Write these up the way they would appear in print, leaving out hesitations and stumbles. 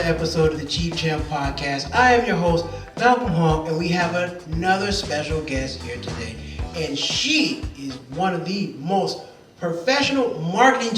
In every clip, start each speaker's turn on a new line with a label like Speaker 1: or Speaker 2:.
Speaker 1: episode of the Chief Champ Podcast. I am your host, Malcolm Hong, and we have another special guest here today. And she is one of the most professional marketing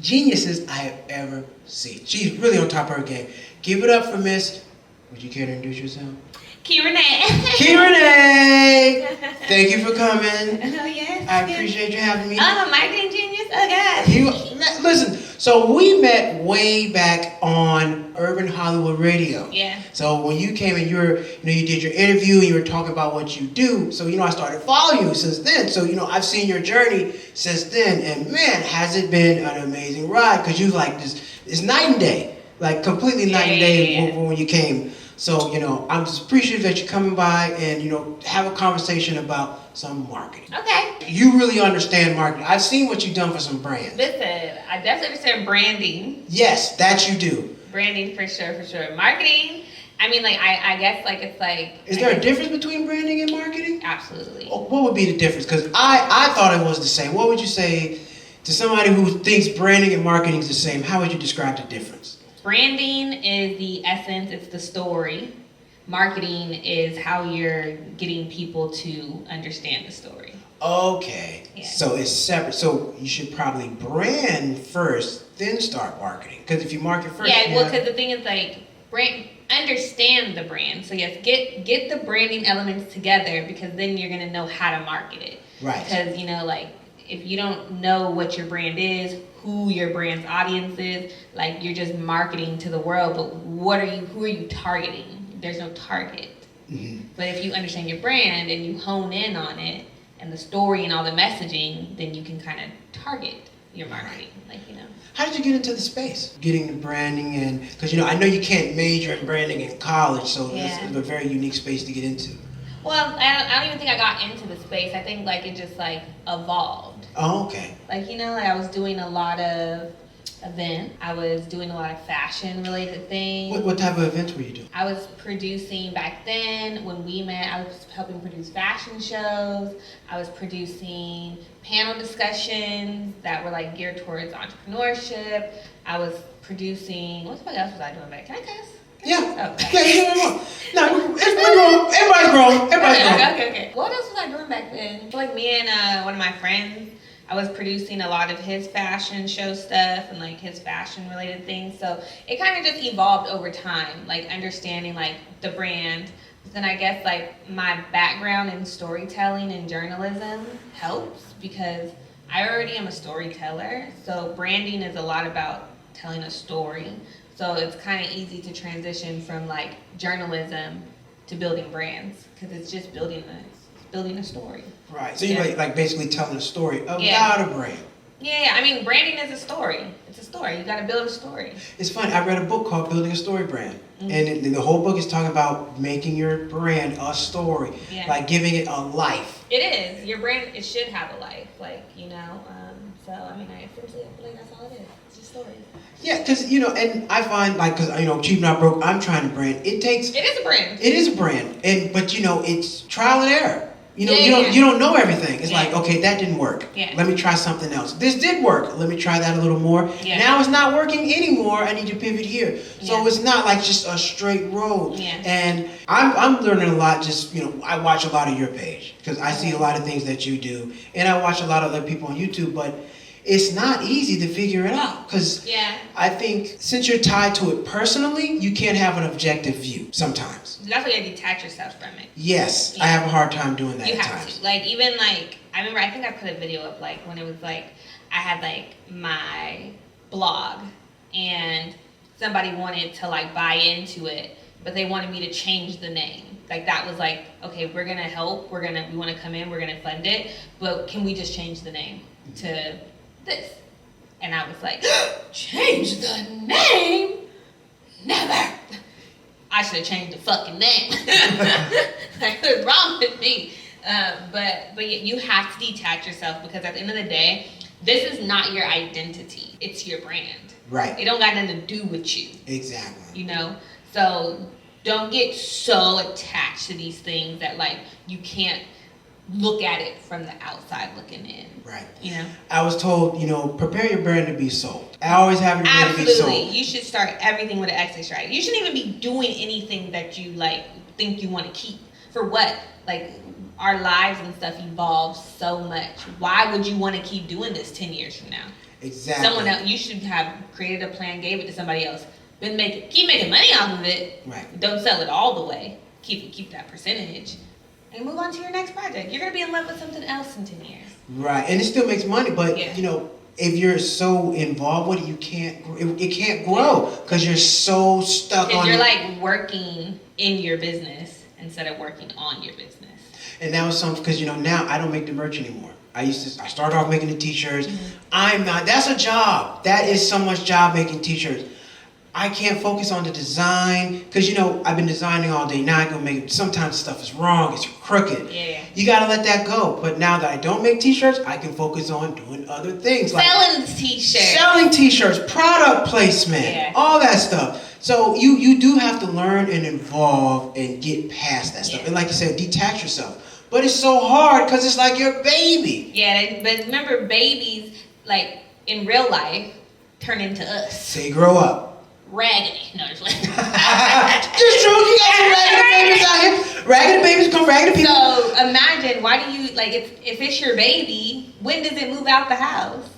Speaker 1: geniuses I have ever seen. She's really on top of her game. Give it up for Miss, would you care to introduce yourself?
Speaker 2: Kei Renee.
Speaker 1: Kei Renee! Thank you for coming.
Speaker 2: Oh, yes.
Speaker 1: I appreciate you having me.
Speaker 2: I'm a marketing genius? Oh, God.
Speaker 1: Listen, so we met way back on Urban Hollywood Radio.
Speaker 2: Yeah.
Speaker 1: So when you came and you did your interview and you were talking about what you do. So, I started following you since then. So, I've seen your journey since then. And man, has it been an amazing ride. Because you like this, it's night and day. Like completely night and day when you came. So, I'm just appreciative that you're coming by and, have a conversation about some marketing.
Speaker 2: Okay.
Speaker 1: You really understand marketing. I've seen what you've done for some brands.
Speaker 2: Listen, I definitely understand branding.
Speaker 1: Yes, that you do.
Speaker 2: Branding for sure. Marketing, I guess it's like...
Speaker 1: Is there a difference between branding and marketing?
Speaker 2: Absolutely.
Speaker 1: What would be the difference? Because I thought it was the same. What would you say to somebody who thinks branding and marketing is the same? How would you describe the difference?
Speaker 2: Branding is the essence, it's the story. Marketing is how you're getting people to understand the story.
Speaker 1: Okay,
Speaker 2: yeah.
Speaker 1: So it's separate. So you should probably brand first, then start marketing. Because if you market first...
Speaker 2: Yeah, well, because the thing is understand the brand. So yes, get the branding elements together because then you're going to know how to market it.
Speaker 1: Right.
Speaker 2: Because, if you don't know what your brand is, who your brand's audience is, you're just marketing to the world, but who are you targeting? There's no target. Mm-hmm. But if you understand your brand and you hone in on it and the story and all the messaging, then you can kind of target your marketing,
Speaker 1: How did you get into the space? Getting the branding and, because I know you can't major in branding in college, so this is a very unique space to get into.
Speaker 2: Well, I don't even think I got into the space. I think it just evolved.
Speaker 1: Oh, okay.
Speaker 2: I was doing a lot of events. I was doing a lot of fashion related things.
Speaker 1: What type of events were you doing?
Speaker 2: I was producing back then when we met. I was helping produce fashion shows. I was producing panel discussions that were geared towards entrepreneurship. I was producing, what else was I doing back? Can I cuss?
Speaker 1: Yeah.
Speaker 2: Okay.
Speaker 1: No, everybody's grown.
Speaker 2: Okay. What else was I doing back then? I feel me and one of my friends, I was producing a lot of his fashion show stuff and his fashion related things. So it kind of just evolved over time, understanding the brand. But then I guess my background in storytelling and journalism helps because I already am a storyteller. So branding is a lot about telling a story. So it's kind of easy to transition from journalism to building brands because it's just building a story.
Speaker 1: Right. So you're basically telling a story about a brand.
Speaker 2: Yeah. Branding is a story. It's a story. You got to build a story.
Speaker 1: It's funny. I read a book called Building a Story Brand. Mm-hmm. And the whole book is talking about making your brand a story. Yeah. Giving it a life.
Speaker 2: It is. Your brand, it should have a life. So, I feel that's all it is. It's just story.
Speaker 1: Yeah, because, and I find, because, Cheap Not Broke, I'm trying to brand. It is
Speaker 2: a brand.
Speaker 1: It is a brand. But, it's trial and error. You don't know everything. It's okay, that didn't work.
Speaker 2: Yeah.
Speaker 1: Let me try something else. This did work. Let me try that a little more.
Speaker 2: Yeah.
Speaker 1: Now it's not working anymore. I need to pivot here. So it's not just a straight road.
Speaker 2: Yeah.
Speaker 1: And I'm learning a lot. Just I watch a lot of your page because I see a lot of things that you do, and I watch a lot of other people on YouTube. But it's not easy to figure it out because I think since you're tied to it personally, you can't have an objective view sometimes.
Speaker 2: You definitely gotta detach yourself from it.
Speaker 1: Yes, I have a hard time doing that
Speaker 2: at
Speaker 1: times.
Speaker 2: To. I remember, I think I put a video up when it was I had my blog and somebody wanted to buy into it, but they wanted me to change the name. That was okay, we're gonna help, we wanna come in, we're gonna fund it, but can we just change the name to this? And I was change the name? Never. I should have changed the fucking name. What's wrong with me? But you have to detach yourself because at the end of the day, this is not your identity. It's your brand.
Speaker 1: Right.
Speaker 2: It don't got nothing to do with you.
Speaker 1: Exactly.
Speaker 2: So don't get so attached to these things that you can't look at it from the outside looking in.
Speaker 1: Right.
Speaker 2: You know?
Speaker 1: I was told, prepare your brand to be sold. I always have your brand to be sold.
Speaker 2: Absolutely. You should start everything with an exit strategy. You shouldn't even be doing anything that you think you want to keep. For what? Our lives and stuff evolve so much. Why would you want to keep doing this 10 years from now?
Speaker 1: Exactly.
Speaker 2: Someone else, you should have created a plan, gave it to somebody else, keep making money off of it.
Speaker 1: Right.
Speaker 2: Don't sell it all the way. Keep that percentage, and move on to your next project. You're gonna be in love with something else in 10 years.
Speaker 1: Right, and it still makes money, but if you're so involved with it, it can't grow because you're so stuck on.
Speaker 2: Because you're working in your business instead of working on your business.
Speaker 1: And that was something because now I don't make the merch anymore. I started off making the t-shirts.
Speaker 2: Mm-hmm.
Speaker 1: That's a job. That is so much job making t-shirts. I can't focus on the design because I've been designing all day. Now I go make it. Sometimes stuff is wrong. It's crooked.
Speaker 2: Yeah.
Speaker 1: You gotta let that go. But now that I don't make t-shirts, I can focus on doing other things like selling t-shirts, product placement, all that stuff. So you do have to learn and evolve and get past that stuff. And like you said, detach yourself. But it's so hard because it's like your baby.
Speaker 2: Yeah, but remember, babies in real life turn into us.
Speaker 1: They grow up.
Speaker 2: Raggedy. No, just like.
Speaker 1: Just true. You got some raggedy babies out here. Raggedy babies come raggedy people.
Speaker 2: So imagine, why do you if it's your baby? When does it move out the house?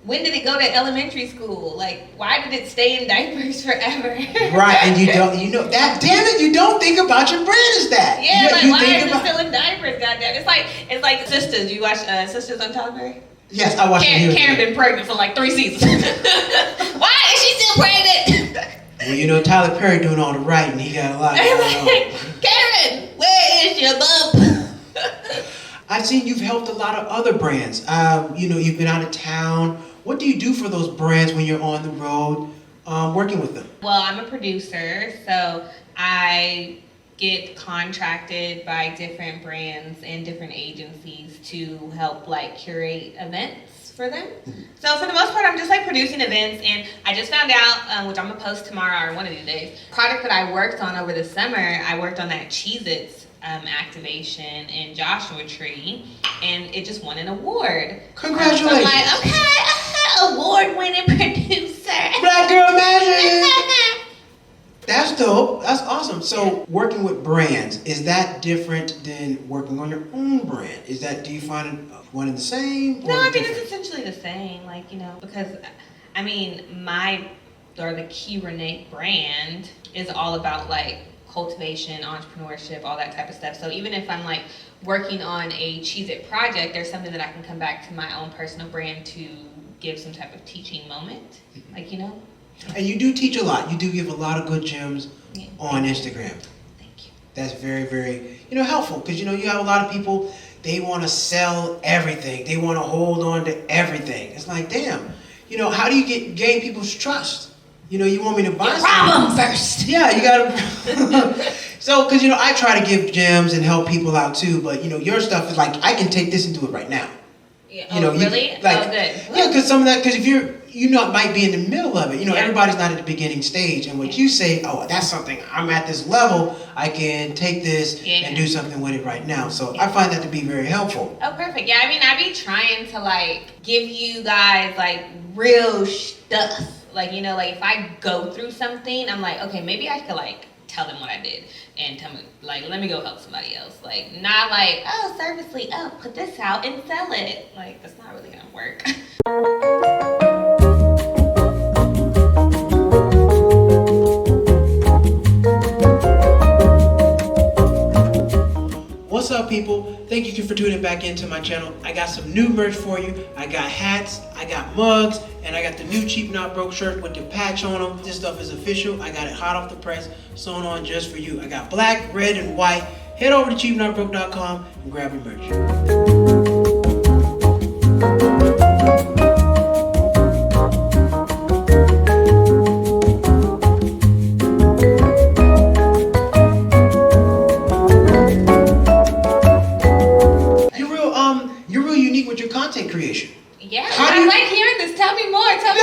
Speaker 2: When did it go to elementary school? Why did it stay in diapers forever?
Speaker 1: Right, and you don't. That. Damn it! You don't think about your brand as that.
Speaker 2: Yeah, why is it still in diapers? Goddamn! It's like Sisters. You watch Sisters on Tyler Perry?
Speaker 1: Yes, I watched it.
Speaker 2: Karen been pregnant for 3 seasons. Why is she still pregnant?
Speaker 1: Well, Tyler Perry doing all the writing. He got a lot going on.
Speaker 2: Karen, where is your bump?
Speaker 1: I've seen you've helped a lot of other brands. You've been out of town. What do you do for those brands when you're on the road working with them?
Speaker 2: Well, I'm a producer, so I get contracted by different brands and different agencies to help curate events for them. Mm-hmm. So for the most part, I'm just producing events, and I just found out, which I'm gonna post tomorrow or one of these days, product that I worked on over the summer. I worked on that Cheez-Its activation in Joshua Tree, and it just won an award.
Speaker 1: Congratulations!
Speaker 2: I'm okay, award-winning producer.
Speaker 1: Black Girl Magic. That's dope. That's awesome. So working with brands, is that different than working on your own brand? Do you find one and the same?
Speaker 2: No, I mean, it's essentially the same. Because the Kei Renee brand is all about cultivation, entrepreneurship, all that type of stuff. So even if I'm working on a Cheez-It project, there's something that I can come back to my own personal brand to give some type of teaching moment. And
Speaker 1: you do teach a lot. You do give a lot of good gems on Instagram.
Speaker 2: Thank you.
Speaker 1: That's very, very, helpful because, you have a lot of people, they want to sell everything. They want to hold on to everything. It's like, damn, how do you gain people's trust? You want me to buy something?
Speaker 2: Rob them first.
Speaker 1: Yeah, you got to. So, because, I try to give gems and help people out too, but, your stuff is I can take this and do it right now.
Speaker 2: Yeah. Really? Good.
Speaker 1: Yeah, because if you're, might be in the middle of it. Everybody's not at the beginning stage. And what you say, that's something, I'm at this level, I can take this and do something with it right now. So I find that to be very helpful.
Speaker 2: Oh, perfect. Yeah, I be trying to give you guys real stuff. If I go through something, I'm okay, maybe I could tell them what I did and tell me let me go help somebody else. Not servicely, put this out and sell it. That's not really gonna work.
Speaker 1: What's up, people? Thank you for tuning back into my channel. I got some new merch for you. I got hats, I got mugs, and I got the new Cheap Not Broke shirt with the patch on them. This stuff is official. I got it hot off the press, sewn on just for you. I got black, red, and white. Head over to cheapnotbroke.com and grab your merch. Content creation.
Speaker 2: Yeah, I like hearing this. Tell me more.
Speaker 1: Because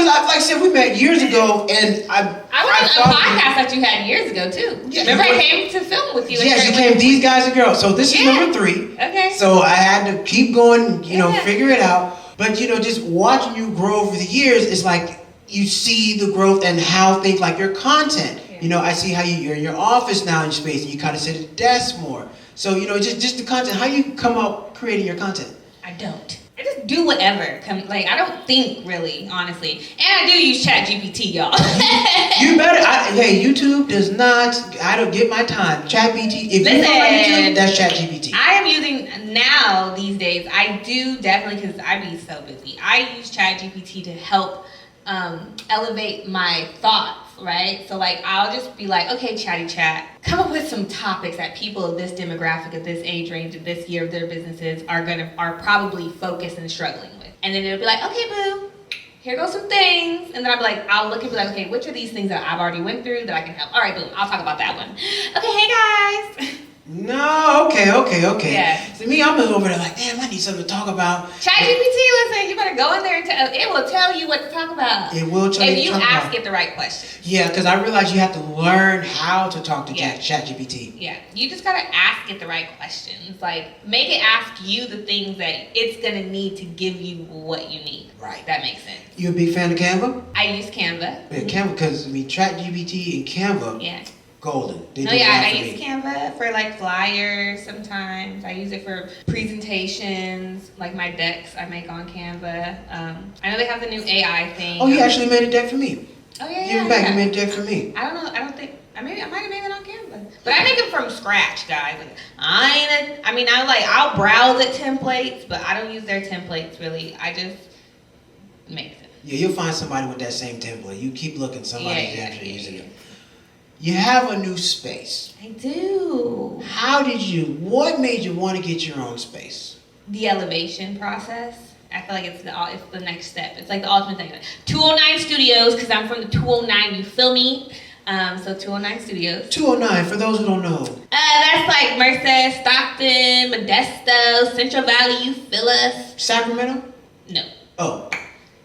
Speaker 1: like I said, we met years ago, and
Speaker 2: I was on a podcast that you had years ago too.
Speaker 1: Yeah,
Speaker 2: Remember I came to film with you.
Speaker 1: Yes, you came These Guys and Girls. So this is number 3.
Speaker 2: Okay.
Speaker 1: So I had to keep going, figure it out. But just watching you grow over the years, it's like you see the growth and how things like your content.
Speaker 2: Yeah.
Speaker 1: I see how you're in your office now in your space and you kind of sit at the desk more. So, just the content. How you come up creating your content?
Speaker 2: I don't. I just do whatever. I don't think really, honestly. And I do use ChatGPT, y'all.
Speaker 1: You better. Hey, YouTube does not. I don't get my time. ChatGPT. If you don't like YouTube, that's ChatGPT.
Speaker 2: I am using now these days. I do definitely because I be so busy. I use ChatGPT to help elevate my thoughts. Right? So I'll just be like, okay, chatty chat, come up with some topics that people of this demographic, of this age range, of this year of their businesses are probably focused and struggling with. And then it'll be like, okay, boo, here goes some things. And then I'll look and be like, okay, which are these things that I've already went through that I can help? All right, boom, I'll talk about that one. Okay, hey guys.
Speaker 1: No, okay.
Speaker 2: Yeah.
Speaker 1: To me, I'm just over there like, damn, I need something to talk about.
Speaker 2: ChatGPT, listen, you better go in there and it will tell you what to talk about.
Speaker 1: It will tell you
Speaker 2: if you ask it the right questions.
Speaker 1: Yeah, because I realize you have to learn how to talk to ChatGPT.
Speaker 2: Yeah, you just gotta ask it the right questions. Make it ask you the things that it's gonna need to give you what you need.
Speaker 1: Right.
Speaker 2: That makes sense.
Speaker 1: You a big fan of Canva?
Speaker 2: I use Canva.
Speaker 1: Yeah, Canva, because ChatGPT and Canva.
Speaker 2: Yeah.
Speaker 1: Golden.
Speaker 2: I use Canva for flyers sometimes. I use it for presentations, my decks I make on Canva. I know they have the new AI thing.
Speaker 1: Oh, you actually made a deck for me.
Speaker 2: Oh yeah.
Speaker 1: You made a deck for me.
Speaker 2: I don't know. I don't think. I might have made it on Canva, but I make it from scratch, guys. I'll browse at templates, but I don't use their templates really. I just make them.
Speaker 1: Yeah, you'll find somebody with that same template. You keep looking, somebody's actually using it. You have a new space.
Speaker 2: I do.
Speaker 1: What made you want to get your own space?
Speaker 2: The elevation process. I feel like it's the next step. It's the ultimate thing. 209 Studios, because I'm from the 209, you feel me? So 209 Studios.
Speaker 1: 209, for those who don't know.
Speaker 2: That's Merced, Stockton, Modesto, Central Valley, you feel us?
Speaker 1: Sacramento?
Speaker 2: No.
Speaker 1: Oh.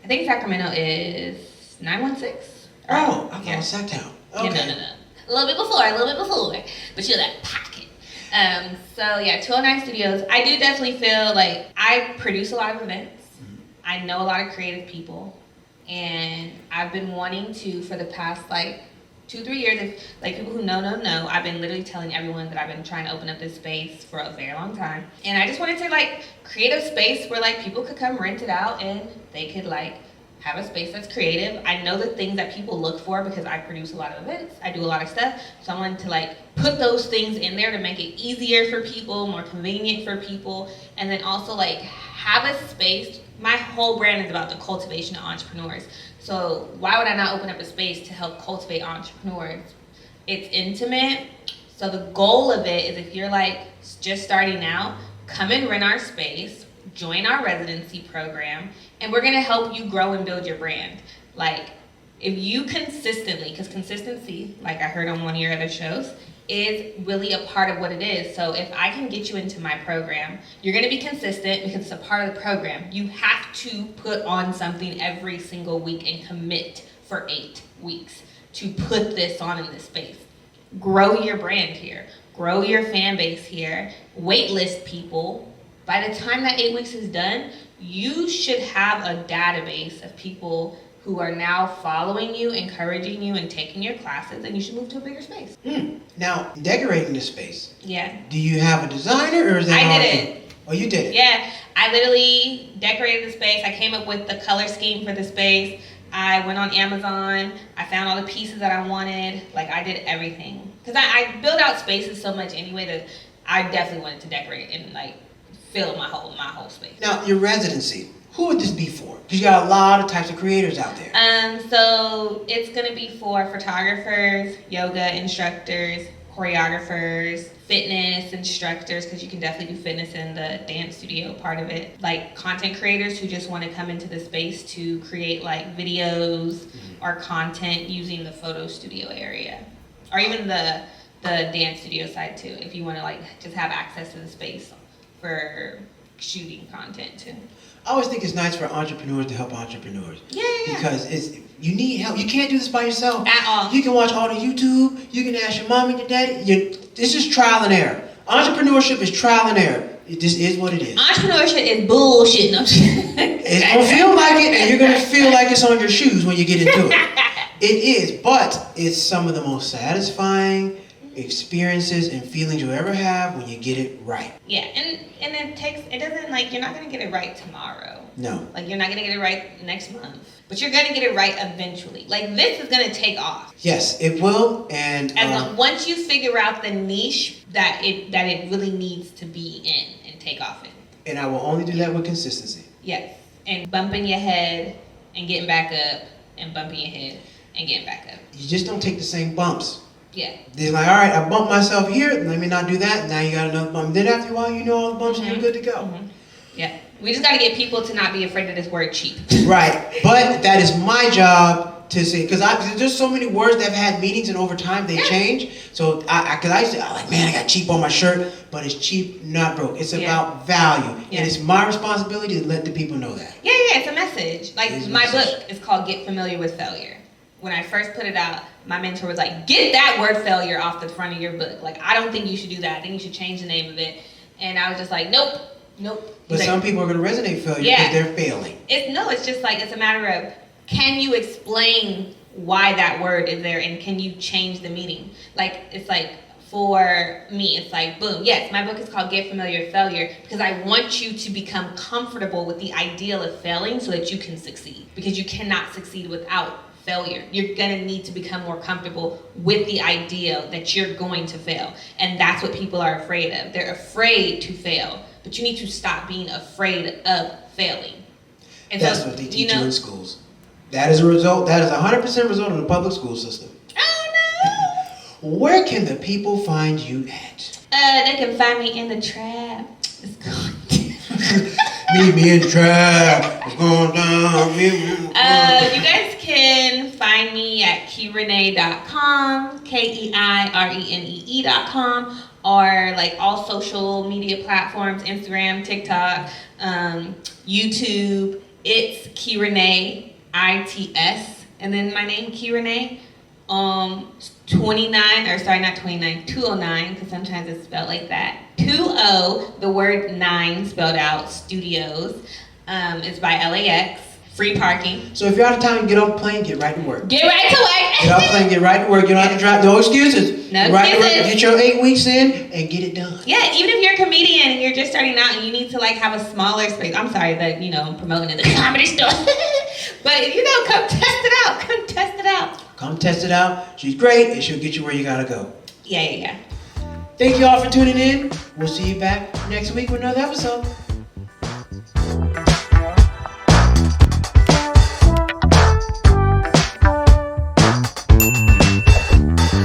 Speaker 2: I think Sacramento is 916.
Speaker 1: Oh, I thought it was Sacktown. Okay.
Speaker 2: Yeah, no. A little bit before, but you're that pocket. 209 Studios. I do definitely feel I produce a lot of events. Mm-hmm. I know a lot of creative people, and I've been wanting to for the past 2-3 years. If people who know, I've been literally telling everyone that I've been trying to open up this space for a very long time, and I just wanted to create a space where people could come rent it out and they could have a space that's creative. I know the things that people look for because I produce a lot of events. I do a lot of stuff. So I wanted to put those things in there to make it easier for people, more convenient for people. And then also have a space. My whole brand is about the cultivation of entrepreneurs. So why would I not open up a space to help cultivate entrepreneurs? It's intimate. So the goal of it is if you're just starting out, come and rent our space, join our residency program, and we're gonna help you grow and build your brand. If you consistently, because consistency, I heard on one of your other shows, is really a part of what it is. So if I can get you into my program, you're gonna be consistent because it's a part of the program. You have to put on something every single week and commit for 8 weeks to put this on in this space. Grow your brand here, grow your fan base here, waitlist people. By the time that 8 weeks is done, you should have a database of people who are now following you, encouraging you, and taking your classes, and you should move to a bigger space.
Speaker 1: Now, decorating the space.
Speaker 2: Yeah.
Speaker 1: Do you have a designer, or is that
Speaker 2: I did it.
Speaker 1: Oh, you did it?
Speaker 2: Yeah. I literally decorated the space. I came up with the color scheme for the space. I went on Amazon. I found all the pieces that I wanted. I did everything. Because I build out spaces so much anyway that I definitely wanted to decorate and, fill my whole space.
Speaker 1: Now, your residency, who would this be for? Because you got a lot of types of creators out there.
Speaker 2: So it's gonna be for photographers, yoga instructors, choreographers, fitness instructors, because you can definitely do fitness in the dance studio part of it. Content creators who just want to come into the space to create videos or content using the photo studio area, or even the dance studio side too. If you want to just have access to the space for shooting content too.
Speaker 1: I always think it's nice for entrepreneurs to help entrepreneurs.
Speaker 2: Yeah.
Speaker 1: Because you need help. You can't do this by yourself.
Speaker 2: At all.
Speaker 1: You can watch all the YouTube. You can ask your mom and your daddy. This is trial and error. Entrepreneurship is trial and error. It just is what it is.
Speaker 2: Entrepreneurship is bullshit. No.
Speaker 1: It's going to feel like it, and you're going to feel like it's on your shoes when you get into it. It is, but it's some of the most satisfying experiences and feelings you'll ever have when you get it right.
Speaker 2: Yeah, and it doesn't, like, you're not going to get it right tomorrow.
Speaker 1: No.
Speaker 2: Like, you're not going to get it right next month. But you're going to get it right eventually. Like, this is going to take off.
Speaker 1: Yes, it will, and
Speaker 2: once you figure out the niche that it really needs to be in and take off in.
Speaker 1: And I will only do that with consistency.
Speaker 2: Yes, and bumping your head and getting back up and bumping your head and getting back up.
Speaker 1: You just don't take the same bumps.
Speaker 2: Yeah.
Speaker 1: They're like, all right, I bumped myself here, let me not do that. Now you got another bump. Then after a while, you know all the bumps and you're good to go.
Speaker 2: Mm-hmm. Yeah. We just got to get people to not be afraid of this word cheap.
Speaker 1: Right. But that is my job to say, because there's so many words that have had meanings and over time they change. So I used to, I'm like, man, I got cheap on my shirt, but it's cheap, not broke. It's about value.
Speaker 2: Yeah.
Speaker 1: And it's my responsibility to let the people know that.
Speaker 2: Yeah, it's a message. Like, my book is called Get Familiar with Failure. When I first put it out, my mentor was like, get that word failure off the front of your book. Like, I don't think you should do that. I think you should change the name of it. And I was just like, nope.
Speaker 1: But some people are going to resonate failure because they're failing.
Speaker 2: It's just like, it's a matter of, can you explain why that word is there and can you change the meaning? Like, it's like, for me, it's like, boom, yes, my book is called Get Familiar with Failure because I want you to become comfortable with the ideal of failing so that you can succeed. Because you cannot succeed without failure. You're going to need to become more comfortable with the idea that you're going to fail. And that's what people are afraid of. They're afraid to fail. But you need to stop being afraid of failing. And
Speaker 1: that's what they teach you in schools. That is a result. That is 100% result of the public school system.
Speaker 2: Oh, no!
Speaker 1: Where can the people find you at?
Speaker 2: They can find me in the trap. It's going
Speaker 1: Meet me in the trap. It's going down.
Speaker 2: You guys can find me at KeiRenee.com, KeiRenee.com, or like all social media platforms, Instagram, TikTok, YouTube. It's Kei Renee, ITS, and then my name, Kei Renee. 209, because sometimes it's spelled like that. 20, the word 9 spelled out, studios. It's by LAX. Free parking.
Speaker 1: So if you're out of town, get off the plane, get right to work.
Speaker 2: Get right to work.
Speaker 1: Get off the plane, get right to work. You don't have to drive. No excuses.
Speaker 2: No
Speaker 1: right
Speaker 2: excuses.
Speaker 1: To work, get your 8 weeks in and get it done.
Speaker 2: Yeah, even if you're a comedian and you're just starting out and you need to like have a smaller space. I'm sorry that, I'm promoting the comedy store. But, come test it out. Come test it out.
Speaker 1: Come test it out. She's great and she'll get you where you gotta go.
Speaker 2: Yeah.
Speaker 1: Thank you all for tuning in. We'll see you back next week with another episode.